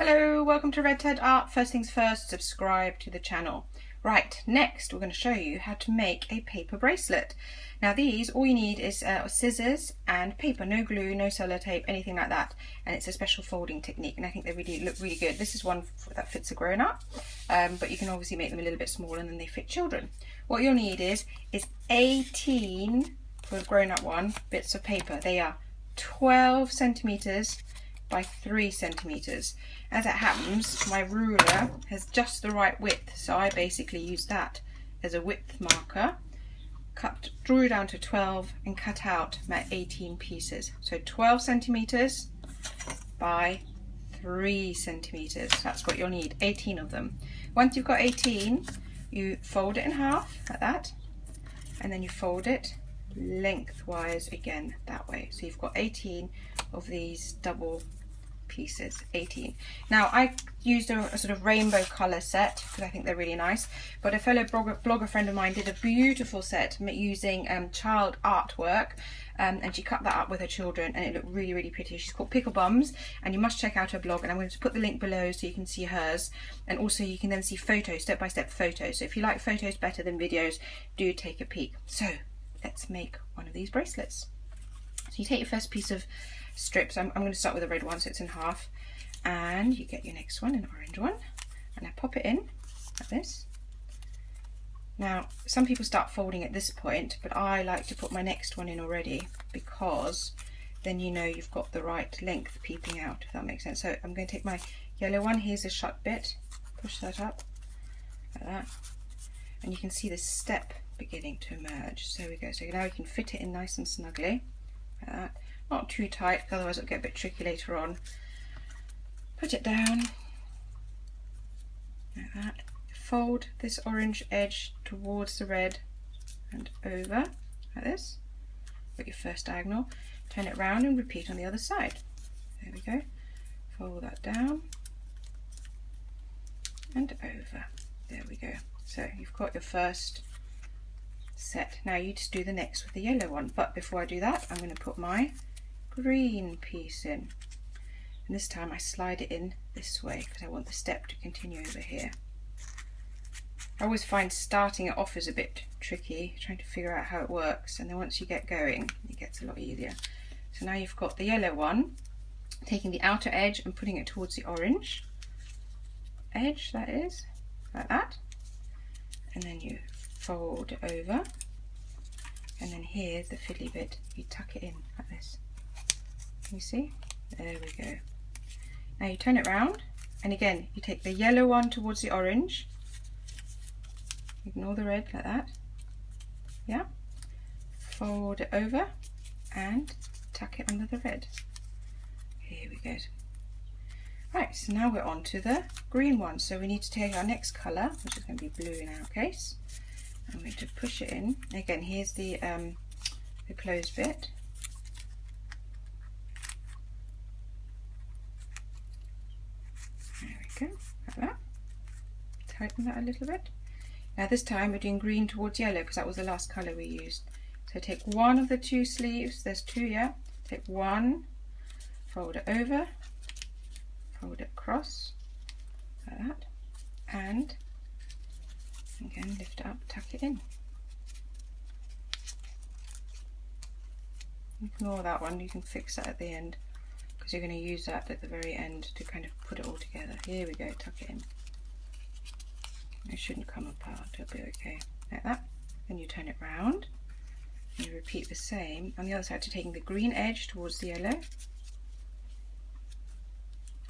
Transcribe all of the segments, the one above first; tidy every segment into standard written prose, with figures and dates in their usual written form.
Hello, welcome to Red Ted Art. First things first, subscribe to the channel. Right, next we're going to show you how to make a paper bracelet. Now these, all you need is scissors and paper, no glue, no sellotape, anything like that. And it's a special folding technique, and I think they look really good. This is one that fits a grown-up, but you can obviously make them a little bit smaller and then they fit children. What you'll need is 18, for a grown-up one, bits of paper. They are 12 centimeters by 3 centimeters. As it happens, my ruler has just the right width, so I basically use that as a width marker, drew down to 12 and cut out my 18 pieces. So 12 centimeters by 3 centimeters. That's what you'll need, 18 of them. Once you've got 18, you fold it in half like that, and then you fold it lengthwise again that way. So you've got 18 of these double pieces, 18. Now I used a sort of rainbow color set because I think they're really nice, but a fellow blogger friend of mine did a beautiful set using child artwork, and she cut that up with her children and it looked really pretty. She's called Pickle Bums, and you must check out her blog, and I'm going to put the link below so you can see hers, and also you can then see photos, step-by-step photos. So if you like photos better than videos, do take a peek. So let's make one of these bracelets. So you take your first piece of strips. I'm going to start with a red one, so it's in half, and you get your next one, an orange one, and I pop it in like this. Now some people start folding at this point, but I like to put my next one in already, because then you know you've got the right length peeping out, if that makes sense. So I'm going to take my yellow one, here's a shut bit, push that up like that, and you can see the step beginning to emerge. So there we go. So now we can fit it in nice and snugly like that. Not too tight, otherwise it'll get a bit tricky later on. Put it down like that. Fold this orange edge towards the red and over like this. Put your first diagonal, turn it round and repeat on the other side. There we go. Fold that down and over. There we go. So you've got your first set. Now you just do the next with the yellow one, but before I do that, I'm going to put my green piece in, and this time I slide it in this way because I want the step to continue over here. I always find starting it off is a bit tricky, trying to figure out how it works, and then once you get going it gets a lot easier. So now you've got the yellow one, taking the outer edge and putting it towards the orange edge, that is, like that, and then you fold it over, and then here's the fiddly bit, you tuck it in like this. You see? There we go. Now you turn it round, and again you take the yellow one towards the orange, ignore the red like that, yeah, fold it over and tuck it under the red. Here we go. Right, so now we're on to the green one, so we need to take our next colour, which is going to be blue in our case. I'm going to push it in. Again, here's the closed bit. There we go, like that. Tighten that a little bit. Now this time we're doing green towards yellow because that was the last colour we used. So take one of the two sleeves, there's two, yeah? Take one, fold it over, fold it across, like that, and again lift it up, tuck it in. Ignore that one, you can fix that at the end because you're going to use that at the very end to kind of put it all together. Here we go, tuck it in. It shouldn't come apart, it'll be okay. Like that. Then you turn it round and you repeat the same on the other side, so taking the green edge towards the yellow.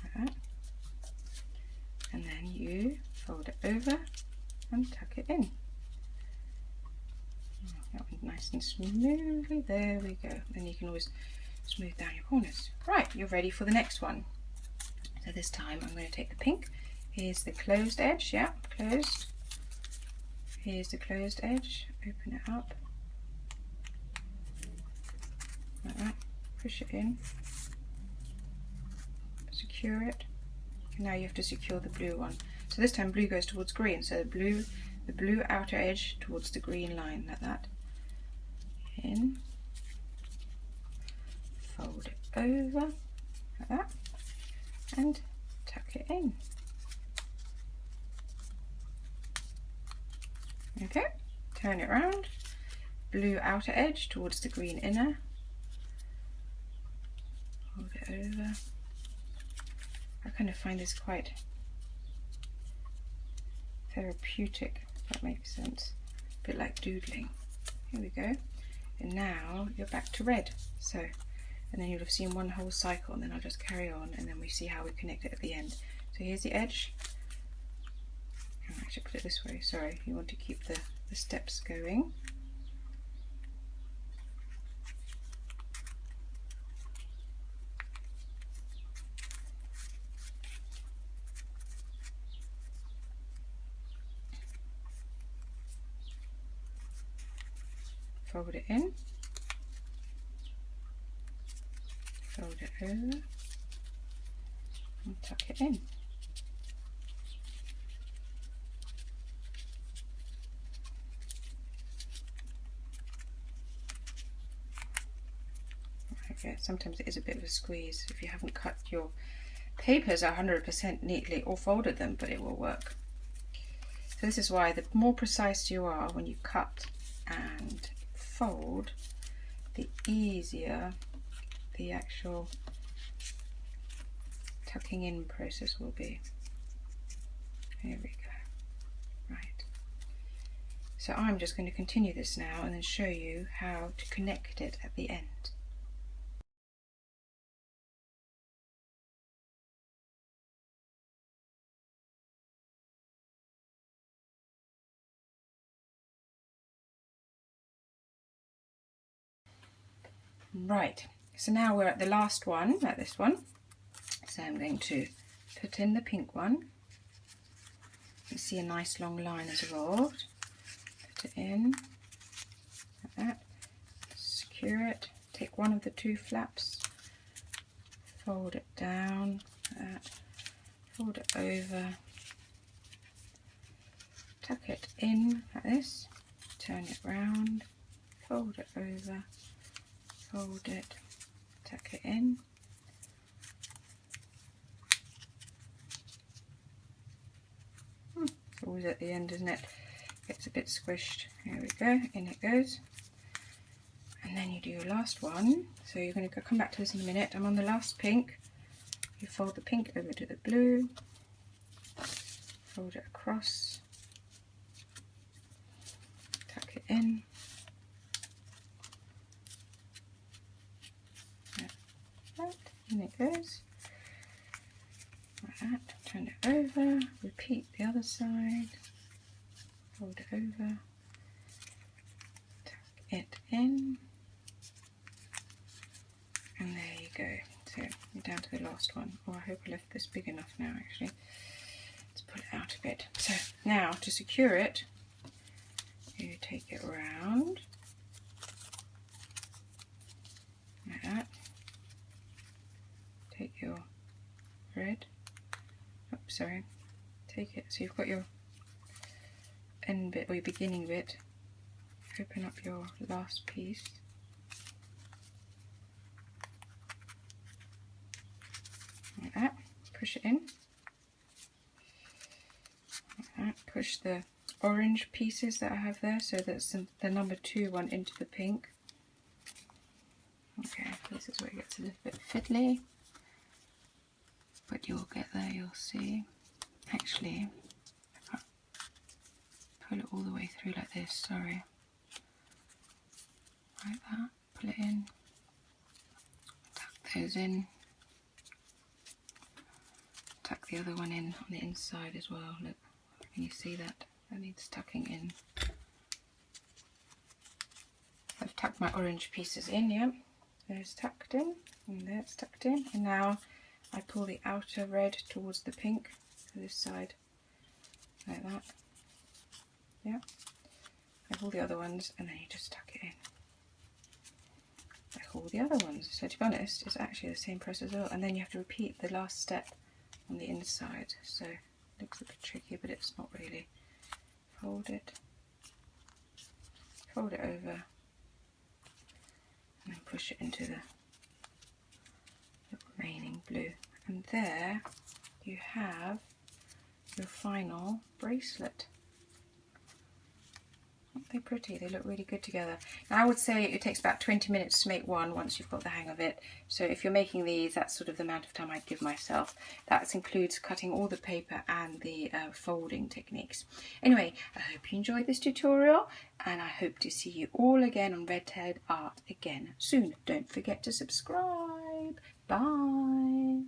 Like that. And then you fold it over and tuck it in. That one's nice and smoothly, there we go. Then you can always smooth down your corners. Right, you're ready for the next one. So this time I'm going to take the pink. Here's the closed edge, yeah, closed. Here's the closed edge, open it up. Like that, push it in, secure it. And now you have to secure the blue one. So this time blue goes towards green, so the blue outer edge towards the green line, like that. In, fold it over, like that, and tuck tuck it in. Okay, turn it around, blue outer edge towards the green inner, hold it over. I kind of find this quite therapeutic, if that makes sense, a bit like doodling. Here we go, and now you're back to red, so, and then you'll have seen one whole cycle, and then I'll just carry on, and then we see how we connect it at the end. So here's the edge. I should put it this way, sorry, you want to keep the steps going. Fold it in, fold it over, and tuck it in. Okay, sometimes it is a bit of a squeeze if you haven't cut your papers 100% neatly or folded them, but it will work. So this is why the more precise you are when you cut and fold, the easier the actual tucking in process will be. Here we go. Right. So I'm just going to continue this now and then show you how to connect it at the end. Right, so now we're at the last one, at this one. So I'm going to put in the pink one. You can see a nice long line has evolved. Put it in, like that. Secure it. Take one of the two flaps, fold it down, like that. Fold it over, tuck it in like this, turn it round, fold it over, fold it, tuck it in. It's always at the end, isn't it? Gets a bit squished. Here we go, in it goes. And then you do your last one. So you're going to come back to this in a minute. I'm on the last pink. You fold the pink over to the blue, fold it across, tuck it in. In it goes, like that. Turn it over, repeat the other side, fold it over, tuck it in, and there you go. So you're down to the last one. Oh, I hope I left this big enough now actually. Let's pull it out a bit. So now to secure it, you take it round, like that. Take your red, oops, sorry, take it, so you've got your end bit or your beginning bit, open up your last piece, like that, push it in, like that, push the orange pieces that I have there, so that's the number 2 one into the pink. Okay, this is where it gets a little bit fiddly. But you'll get there, you'll see. Actually, I can't pull it all the way through like this, sorry. Like that, pull it in, tuck those in, tuck the other one in on the inside as well. Look, can you see that? That needs tucking in. I've tucked my orange pieces in, yeah. There's tucked in, and there's tucked in, and now I pull the outer red towards the pink to this side, like that. Yeah. I pull the other ones, and then you just tuck it in. Like all the other ones. So to be honest, it's actually the same process as well. And then you have to repeat the last step on the inside. So it looks a bit tricky, but it's not really. Fold it over, and then push it into the remaining blue. And there you have your final bracelet. Aren't they pretty? They look really good together. Now I would say it takes about 20 minutes to make one once you've got the hang of it. So if you're making these, that's sort of the amount of time I'd give myself. That includes cutting all the paper and the folding techniques. Anyway, I hope you enjoyed this tutorial, and I hope to see you all again on Red-Tailed Art again soon. Don't forget to subscribe. Bye.